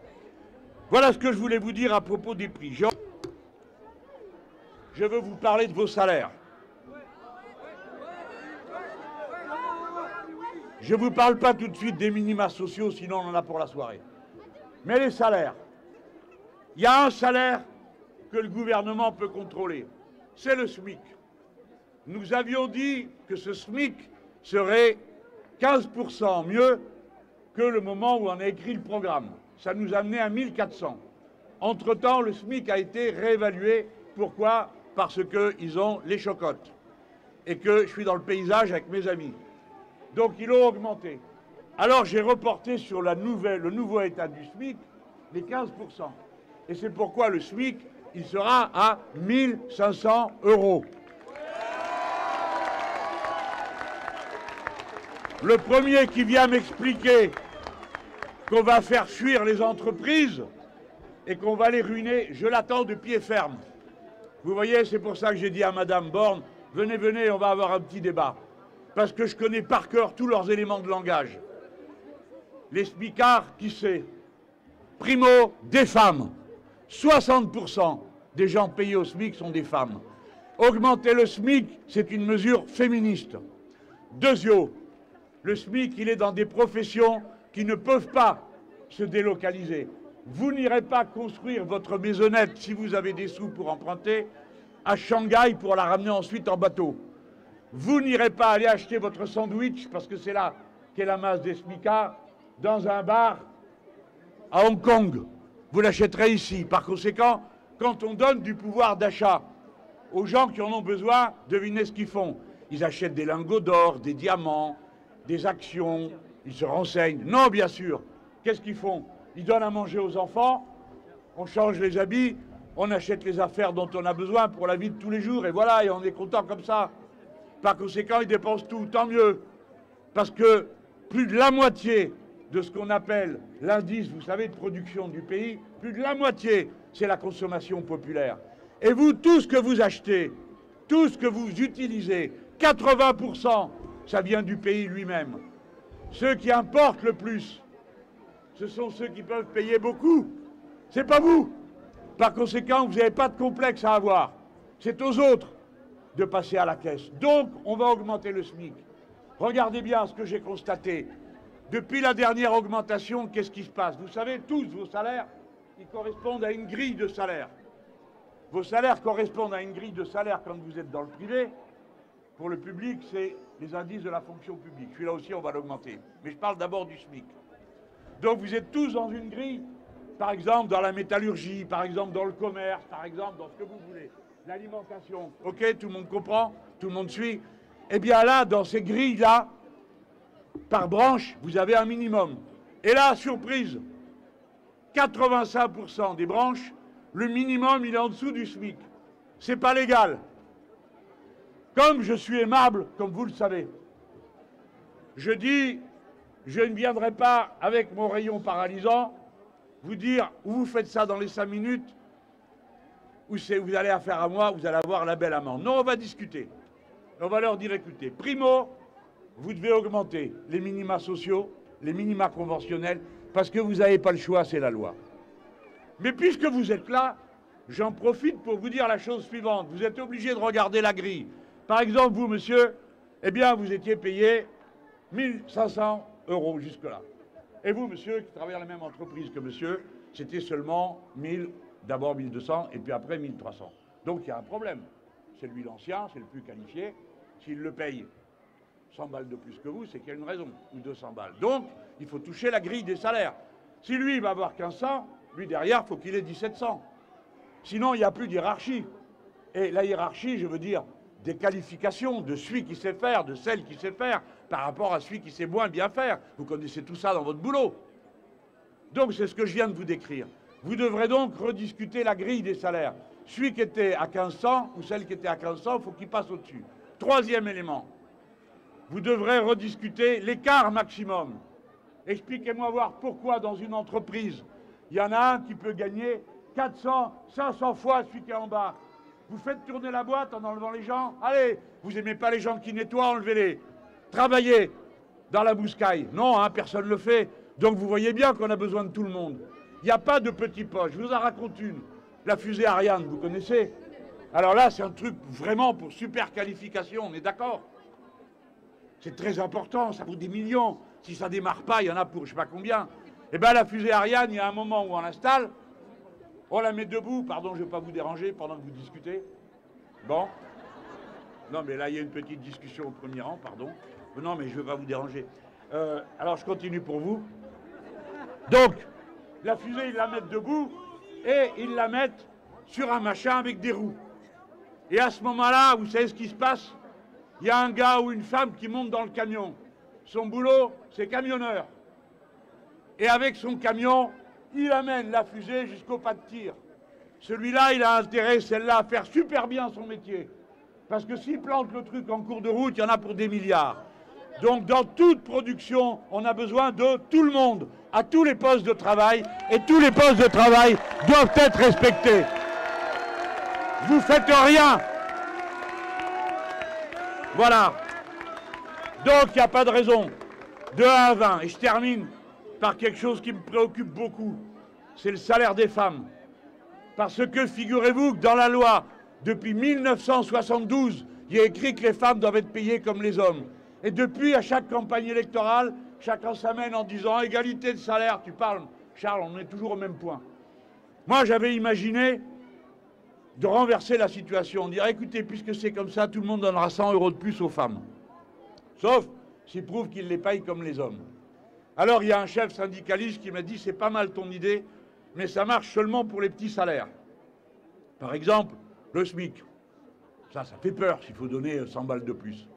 Voilà ce que je voulais vous dire à propos des prix. Je veux vous parler de vos salaires. Je ne vous parle pas tout de suite des minima sociaux, sinon on en a pour la soirée. Mais les salaires. Il y a un salaire que le gouvernement peut contrôler. C'est le SMIC. Nous avions dit que ce SMIC serait 15% mieux que le moment où on a écrit le programme. Ça nous a amené à 1400. Entre-temps, le SMIC a été réévalué. Pourquoi? Parce qu'ils ont les chocottes. Et que je suis dans le paysage avec mes amis. Donc ils l'ont augmenté. Alors j'ai reporté sur le nouveau état du SMIC les 15%. Et c'est pourquoi le SMIC, il sera à 1500 €. Le premier qui vient m'expliquer qu'on va faire fuir les entreprises et qu'on va les ruiner, je l'attends de pied ferme. Vous voyez, c'est pour ça que j'ai dit à Madame Borne, venez, venez, on va avoir un petit débat. Parce que je connais par cœur tous leurs éléments de langage. Les smicards, qui c'est? Primo, des femmes. 60% des gens payés au SMIC sont des femmes. Augmenter le SMIC, c'est une mesure féministe. Deuxièmement, le SMIC, il est dans des professions qui ne peuvent pas se délocaliser. Vous n'irez pas construire votre maisonnette, si vous avez des sous pour emprunter, à Shanghai pour la ramener ensuite en bateau. Vous n'irez pas aller acheter votre sandwich, parce que c'est là qu'est la masse des smicards, dans un bar à Hong Kong. Vous l'achèterez ici. Par conséquent, quand on donne du pouvoir d'achat aux gens qui en ont besoin, devinez ce qu'ils font. Ils achètent des lingots d'or, des diamants, des actions, ils se renseignent. Non, bien sûr. Qu'est-ce qu'ils font? Ils donnent à manger aux enfants, on change les habits, on achète les affaires dont on a besoin pour la vie de tous les jours, et voilà, et on est content comme ça. Par conséquent, ils dépensent tout, tant mieux. Parce que plus de la moitié de ce qu'on appelle l'indice, vous savez, de production du pays, plus de la moitié, c'est la consommation populaire. Et vous, tout ce que vous achetez, tout ce que vous utilisez, 80%, ça vient du pays lui-même. Ceux qui importent le plus, ce sont ceux qui peuvent payer beaucoup. C'est pas vous. Par conséquent, vous n'avez pas de complexe à avoir. C'est aux autres de passer à la caisse. Donc, on va augmenter le SMIC. Regardez bien ce que j'ai constaté. Depuis la dernière augmentation, qu'est-ce qui se passe? Vous savez, tous vos salaires, ils correspondent à une grille de salaire. Vos salaires correspondent à une grille de salaire quand vous êtes dans le privé. pour le public, c'est les indices de la fonction publique. Celui-là aussi, on va l'augmenter. Mais je parle d'abord du SMIC. Donc vous êtes tous dans une grille, par exemple dans la métallurgie, par exemple dans le commerce, par exemple dans ce que vous voulez. L'alimentation. OK, tout le monde comprend? Tout le monde suit? Eh bien là, dans ces grilles-là, par branche, vous avez un minimum. Et là, surprise, 85% des branches, le minimum, il est en dessous du SMIC. C'est pas légal. Comme je suis aimable, comme vous le savez, je dis, je ne viendrai pas avec mon rayon paralysant vous dire, ou vous faites ça dans les 5 minutes, ou vous allez affaire à moi, vous allez avoir la belle amende. Non, on va discuter. On va leur dire, écoutez, primo, vous devez augmenter les minima sociaux, les minima conventionnels, parce que vous n'avez pas le choix, c'est la loi. Mais puisque vous êtes là, j'en profite pour vous dire la chose suivante. Vous êtes obligé de regarder la grille. Par exemple, vous, monsieur, eh bien, vous étiez payé 1 500 € jusque-là. Et vous, monsieur, qui travaillez dans la même entreprise que monsieur, c'était seulement 1000, d'abord 1200, et puis après 1300. Donc il y a un problème. C'est lui l'ancien, c'est le plus qualifié. S'il le paye 100 balles de plus que vous, c'est qu'il y a une raison, ou 200 balles. Donc, il faut toucher la grille des salaires. Si lui, il va avoir 1500, lui, derrière, il faut qu'il ait 1700. Sinon, il n'y a plus d'hiérarchie. Et la hiérarchie, je veux dire, des qualifications de celui qui sait faire, de celle qui sait faire, par rapport à celui qui sait moins bien faire. Vous connaissez tout ça dans votre boulot. Donc, c'est ce que je viens de vous décrire. Vous devrez donc rediscuter la grille des salaires. Celui qui était à 1500 ou celle qui était à 1500, il faut qu'il passe au-dessus. Troisième élément, vous devrez rediscuter l'écart maximum. Expliquez-moi voir pourquoi dans une entreprise, il y en a un qui peut gagner 400, 500 fois celui qui est en bas. Vous faites tourner la boîte en enlevant les gens. Allez, vous n'aimez pas les gens qui nettoient, enlevez-les. Travaillez dans la bouscaille. Non, hein, personne ne le fait. Donc vous voyez bien qu'on a besoin de tout le monde. Il n'y a pas de petits poches. Je vous en raconte une. La fusée Ariane, vous connaissez? Alors là, c'est un truc vraiment pour super qualification, on est d'accord? C'est très important, ça vaut des millions. Si ça ne démarre pas, il y en a pour je ne sais pas combien. Eh bien, la fusée Ariane, il y a un moment où on l'installe, on la met debout. Pardon, je ne vais pas vous déranger pendant que vous discutez. Bon. Non, mais là, il y a une petite discussion au premier rang, pardon. Non, mais je ne vais pas vous déranger. Alors, je continue pour vous. Donc, la fusée, ils la mettent debout et ils la mettent sur un machin avec des roues. Et à ce moment-là, vous savez ce qui se passe? Il y a un gars ou une femme qui monte dans le camion. Son boulot, c'est camionneur. Et avec son camion, il amène la fusée jusqu'au pas de tir. Celui-là, il a intérêt, celle-là, à faire super bien son métier. Parce que s'il plante le truc en cours de route, il y en a pour des milliards. Donc, dans toute production, on a besoin de tout le monde, à tous les postes de travail, et tous les postes de travail doivent être respectés. Vous faites rien. Voilà. Donc, il n'y a pas de raison. De 1 à 20. Et je termine par quelque chose qui me préoccupe beaucoup. C'est le salaire des femmes. Parce que, figurez-vous que dans la loi, depuis 1972, il y a écrit que les femmes doivent être payées comme les hommes. Et depuis, à chaque campagne électorale, chacun s'amène en disant égalité de salaire. Tu parles, Charles, on est toujours au même point. Moi, j'avais imaginé de renverser la situation. On dirait, écoutez, puisque c'est comme ça, tout le monde donnera 100 € de plus aux femmes. Sauf s'ils prouvent qu'ils les payent comme les hommes. Alors, il y a un chef syndicaliste qui m'a dit, c'est pas mal ton idée, mais ça marche seulement pour les petits salaires. Par exemple, le SMIC. Ça fait peur s'il faut donner 100 balles de plus.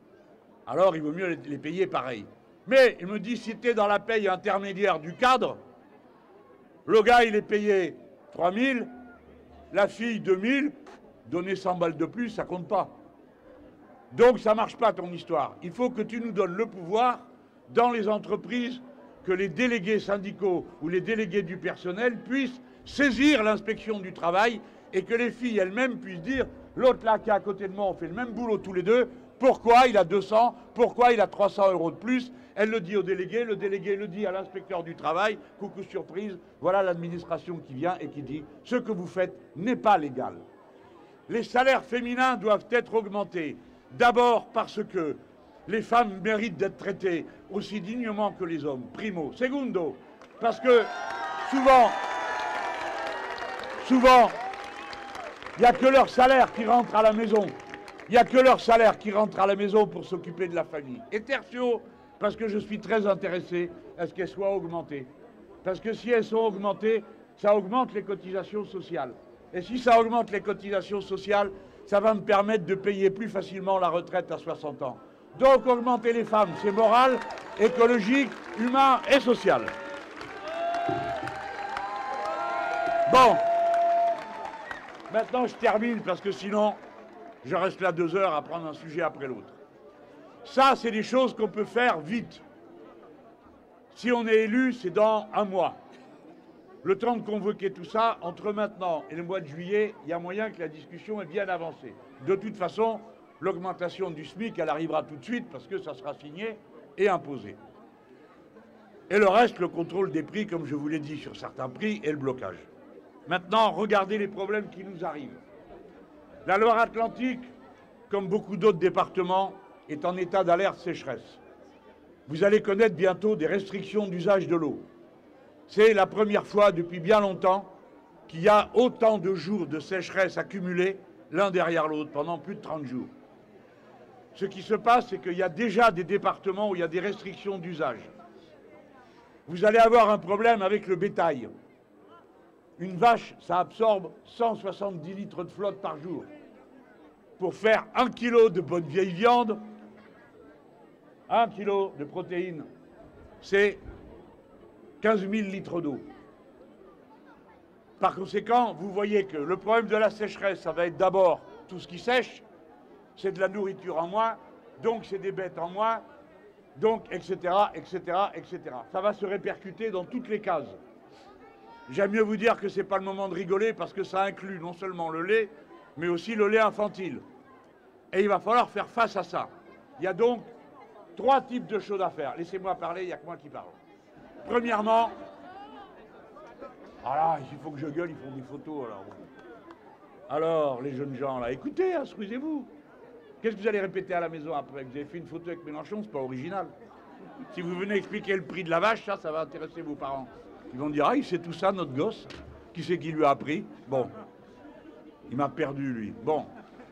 Alors, il vaut mieux les payer pareil. Mais, il me dit, si tu es dans la paye intermédiaire du cadre, le gars, il est payé 3 000, la fille 2 000, donner 100 balles de plus, ça compte pas. Donc, ça marche pas ton histoire. Il faut que tu nous donnes le pouvoir, dans les entreprises, que les délégués syndicaux ou les délégués du personnel puissent saisir l'inspection du travail et que les filles elles-mêmes puissent dire, l'autre là qui est à côté de moi, on fait le même boulot tous les deux, pourquoi il a 200, pourquoi il a 300 € de plus? Elle le dit au délégué le dit à l'inspecteur du travail, coucou surprise, voilà l'administration qui vient et qui dit ce que vous faites n'est pas légal. Les salaires féminins doivent être augmentés, d'abord parce que les femmes méritent d'être traitées aussi dignement que les hommes, primo. Secondo, parce que souvent, il n'y a que leur salaire qui rentre à la maison. Il n'y a que leur salaire qui rentre à la maison pour s'occuper de la famille. Et tertio, parce que je suis très intéressé à ce qu'elles soient augmentées. Parce que si elles sont augmentées, ça augmente les cotisations sociales. Et si ça augmente les cotisations sociales, ça va me permettre de payer plus facilement la retraite à 60 ans. Donc augmenter les femmes, c'est moral, écologique, humain et social. Bon, maintenant je termine parce que sinon je reste là 2 heures à prendre un sujet après l'autre. Ça, c'est des choses qu'on peut faire vite. Si on est élu, c'est dans 1 mois. Le temps de convoquer tout ça, entre maintenant et le mois de juillet, il y a moyen que la discussion ait bien avancé. De toute façon, l'augmentation du SMIC, elle arrivera tout de suite parce que ça sera signé et imposé. Et le reste, le contrôle des prix, comme je vous l'ai dit, sur certains prix et le blocage. Maintenant, regardez les problèmes qui nous arrivent. La Loire-Atlantique, comme beaucoup d'autres départements, est en état d'alerte sécheresse. Vous allez connaître bientôt des restrictions d'usage de l'eau. C'est la première fois depuis bien longtemps qu'il y a autant de jours de sécheresse accumulés l'un derrière l'autre pendant plus de 30 jours. Ce qui se passe, c'est qu'il y a déjà des départements où il y a des restrictions d'usage. Vous allez avoir un problème avec le bétail. Une vache, ça absorbe 170 litres de flotte par jour. Pour faire 1 kilo de bonne vieille viande, 1 kilo de protéines, c'est 15 000 litres d'eau. Par conséquent, vous voyez que le problème de la sécheresse, ça va être d'abord tout ce qui sèche, c'est de la nourriture en moins, donc c'est des bêtes en moins, donc etc., etc., etc. Ça va se répercuter dans toutes les cases. J'aime mieux vous dire que ce n'est pas le moment de rigoler parce que ça inclut non seulement le lait, mais aussi le lait infantile. Et il va falloir faire face à ça. Il y a donc 3 types de choses à faire. Laissez-moi parler, il n'y a que moi qui parle. Premièrement, voilà, il faut que je gueule, ils font des photos. Alors les jeunes gens, là, écoutez, instruisez-vous. Qu'est-ce que vous allez répéter à la maison après? Vous avez fait une photo avec Mélenchon, c'est pas original. Si vous venez expliquer le prix de la vache, ça va intéresser vos parents. Ils vont dire, ah, il sait tout ça, notre gosse. Qui c'est qui lui a appris? Bon, il m'a perdu, lui. Bon,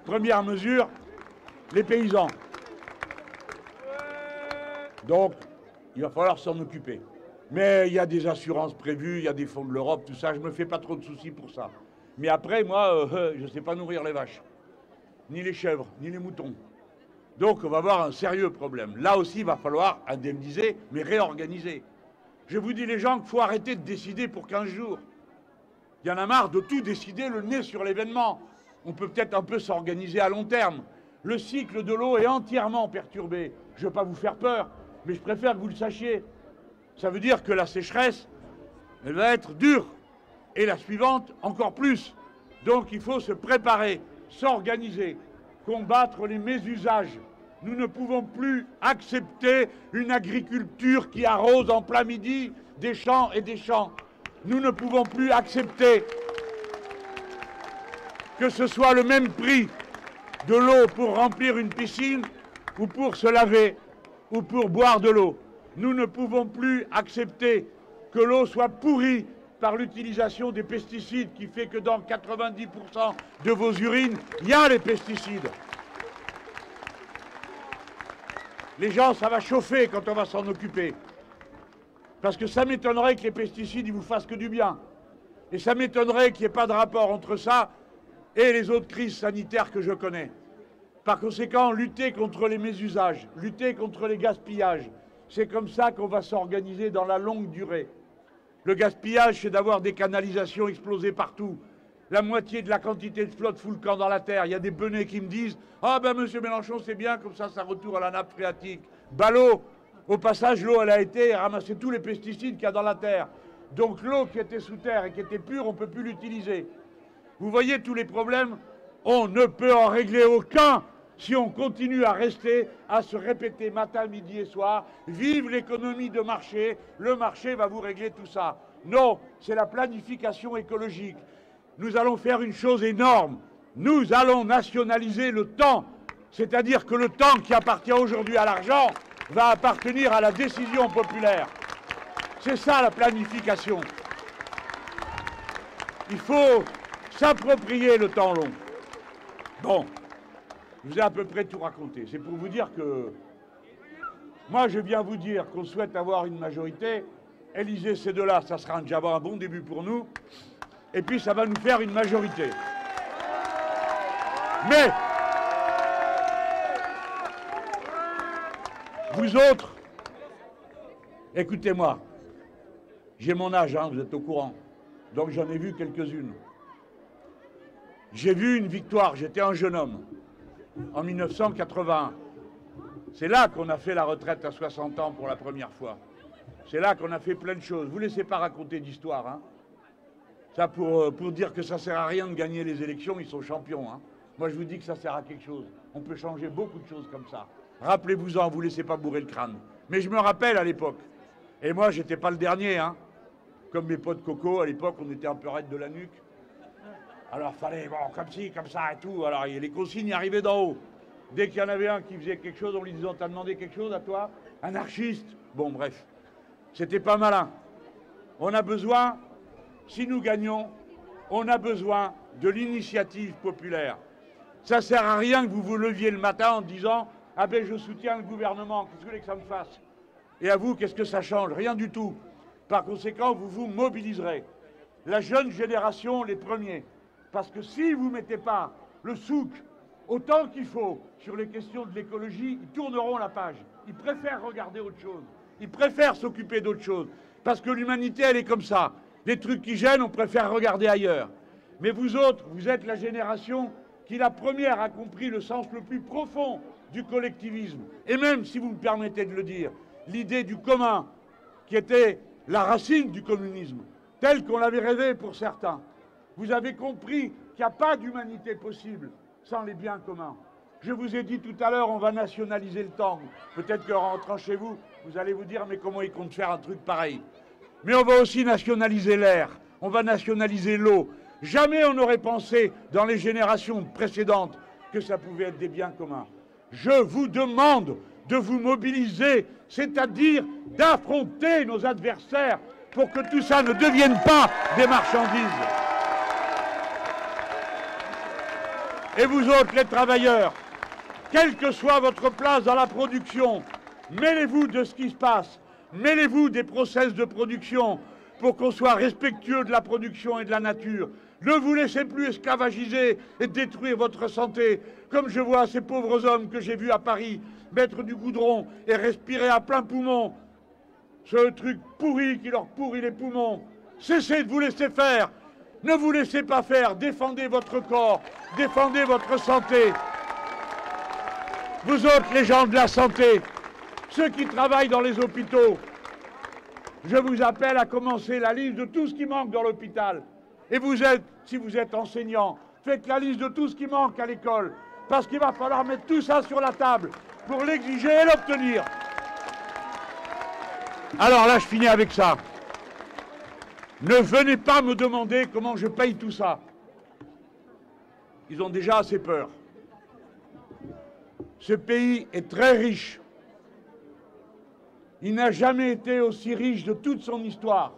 première mesure, les paysans. Donc, il va falloir s'en occuper. Mais il y a des assurances prévues, il y a des fonds de l'Europe, tout ça, je ne me fais pas trop de soucis pour ça. Mais après, moi, je ne sais pas nourrir les vaches, ni les chèvres, ni les moutons. Donc, on va avoir un sérieux problème. Là aussi, il va falloir indemniser, mais réorganiser. Je vous dis, les gens, qu'il faut arrêter de décider pour 15 jours. Il y en a marre de tout décider le nez sur l'événement. On peut peut-être un peu s'organiser à long terme. Le cycle de l'eau est entièrement perturbé. Je ne veux pas vous faire peur, mais je préfère que vous le sachiez. Ça veut dire que la sécheresse, elle va être dure. Et la suivante, encore plus. Donc il faut se préparer, s'organiser, combattre les mésusages. Nous ne pouvons plus accepter une agriculture qui arrose en plein midi des champs et des champs. Nous ne pouvons plus accepter que ce soit le même prix de l'eau pour remplir une piscine ou pour se laver ou pour boire de l'eau. Nous ne pouvons plus accepter que l'eau soit pourrie par l'utilisation des pesticides qui fait que dans 90% de vos urines, il y a les pesticides. Les gens, ça va chauffer quand on va s'en occuper. Parce que ça m'étonnerait que les pesticides, ils vous fassent que du bien. Et ça m'étonnerait qu'il n'y ait pas de rapport entre ça et les autres crises sanitaires que je connais. Par conséquent, lutter contre les mésusages, lutter contre les gaspillages, c'est comme ça qu'on va s'organiser dans la longue durée. Le gaspillage, c'est d'avoir des canalisations explosées partout. La moitié de la quantité de flotte fout le camp dans la terre. Il y a des benets qui me disent « Ah ben monsieur Mélenchon, c'est bien, comme ça retourne à la nappe phréatique. » Ballot, au passage, l'eau, elle a été ramasser tous les pesticides qu'il y a dans la terre. Donc l'eau qui était sous terre et qui était pure, on ne peut plus l'utiliser. Vous voyez tous les problèmes? On ne peut en régler aucun si on continue à rester, à se répéter matin, midi et soir. Vive l'économie de marché, le marché va vous régler tout ça. Non, c'est la planification écologique. Nous allons faire une chose énorme. Nous allons nationaliser le temps. C'est-à-dire que le temps qui appartient aujourd'hui à l'argent va appartenir à la décision populaire. C'est ça la planification. Il faut s'approprier le temps long. Bon. Je vous ai à peu près tout raconté. C'est pour vous dire que moi, je viens vous dire qu'on souhaite avoir une majorité. Élisez ces deux-là, ça sera déjà un bon début pour nous. Et puis, ça va nous faire une majorité. Mais, vous autres, écoutez-moi. J'ai mon âge, hein, vous êtes au courant. Donc, j'en ai vu quelques-unes. J'ai vu une victoire, j'étais un jeune homme, en 1981. C'est là qu'on a fait la retraite à 60 ans pour la première fois. C'est là qu'on a fait plein de choses. Vous ne laissez pas raconter d'histoire. Hein. Ça, pour dire que ça ne sert à rien de gagner les élections, ils sont champions. Hein. Moi, je vous dis que ça sert à quelque chose. On peut changer beaucoup de choses comme ça. Rappelez-vous-en, vous ne laissez pas bourrer le crâne. Mais je me rappelle à l'époque. Et moi, je n'étais pas le dernier. Hein. Comme mes potes Coco, à l'époque, on était un peu raide de la nuque. Alors, fallait, bon, comme ci, comme ça et tout. Alors, les consignes arrivaient d'en haut. Dès qu'il y en avait un qui faisait quelque chose, on lui disait, on t'a demandé quelque chose à toi? Anarchiste? Bon, bref. C'était pas malin. On a besoin, si nous gagnons, on a besoin de l'initiative populaire. Ça sert à rien que vous vous leviez le matin en disant, ah ben, je soutiens le gouvernement, qu'est-ce que vous voulez que ça me fasse? Et à vous, qu'est-ce que ça change? Rien du tout. Par conséquent, vous vous mobiliserez. La jeune génération, les premiers. Parce que si vous ne mettez pas le souk autant qu'il faut sur les questions de l'écologie, ils tourneront la page. Ils préfèrent regarder autre chose. Ils préfèrent s'occuper d'autre chose. Parce que l'humanité, elle est comme ça. Des trucs qui gênent, on préfère regarder ailleurs. Mais vous autres, vous êtes la génération qui, la première, a compris le sens le plus profond du collectivisme. Et même, si vous me permettez de le dire, l'idée du commun, qui était la racine du communisme, telle qu'on l'avait rêvé pour certains. Vous avez compris qu'il n'y a pas d'humanité possible sans les biens communs. Je vous ai dit tout à l'heure, on va nationaliser le tango. Peut-être qu'en rentrant chez vous, vous allez vous dire, mais comment ils comptent faire un truc pareil? Mais on va aussi nationaliser l'air, on va nationaliser l'eau. Jamais on n'aurait pensé, dans les générations précédentes, que ça pouvait être des biens communs. Je vous demande de vous mobiliser, c'est-à-dire d'affronter nos adversaires pour que tout ça ne devienne pas des marchandises. Et vous autres, les travailleurs, quelle que soit votre place dans la production, mêlez-vous de ce qui se passe, mêlez-vous des process de production pour qu'on soit respectueux de la production et de la nature. Ne vous laissez plus esclavagiser et détruire votre santé, comme je vois ces pauvres hommes que j'ai vus à Paris mettre du goudron et respirer à plein poumon ce truc pourri qui leur pourrit les poumons. Cessez de vous laisser faire. Ne vous laissez pas faire, défendez votre corps, défendez votre santé. Vous autres, les gens de la santé, ceux qui travaillent dans les hôpitaux, je vous appelle à commencer la liste de tout ce qui manque dans l'hôpital. Et vous êtes, si vous êtes enseignant, faites la liste de tout ce qui manque à l'école, parce qu'il va falloir mettre tout ça sur la table pour l'exiger et l'obtenir. Alors là, je finis avec ça. Ne venez pas me demander comment je paye tout ça. Ils ont déjà assez peur. Ce pays est très riche. Il n'a jamais été aussi riche de toute son histoire.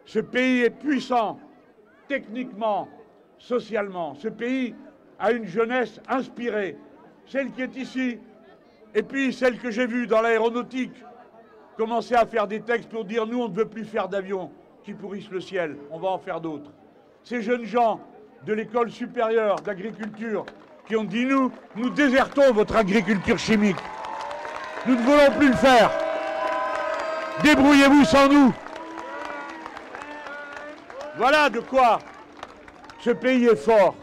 Ce pays est puissant, techniquement, socialement. Ce pays a une jeunesse inspirée. Celle qui est ici, et puis celle que j'ai vue dans l'aéronautique, commencer à faire des textes pour dire nous on ne veut plus faire d'avions qui pourrissent le ciel, on va en faire d'autres. Ces jeunes gens de l'école supérieure d'agriculture qui ont dit nous désertons votre agriculture chimique. Nous ne voulons plus le faire. Débrouillez-vous sans nous. Voilà de quoi ce pays est fort.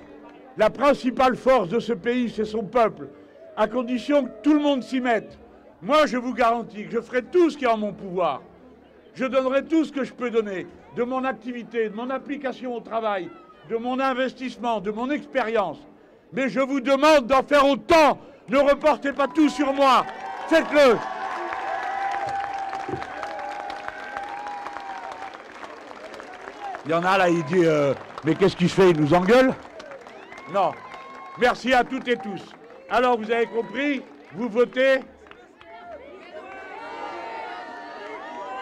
La principale force de ce pays, c'est son peuple, à condition que tout le monde s'y mette. Moi, je vous garantis que je ferai tout ce qui est en mon pouvoir. Je donnerai tout ce que je peux donner, de mon activité, de mon application au travail, de mon investissement, de mon expérience. Mais je vous demande d'en faire autant. Ne reportez pas tout sur moi. Faites-le. Il y en a là, il dit mais qu'est-ce qu'il fait? Il nous engueule? Non. Merci à toutes et tous. Alors, vous avez compris, vous votez.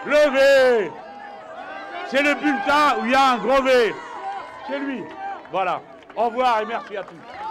Levez. C'est le bulletin où il y a un gros V. C'est lui. Voilà. Au revoir et merci à tous.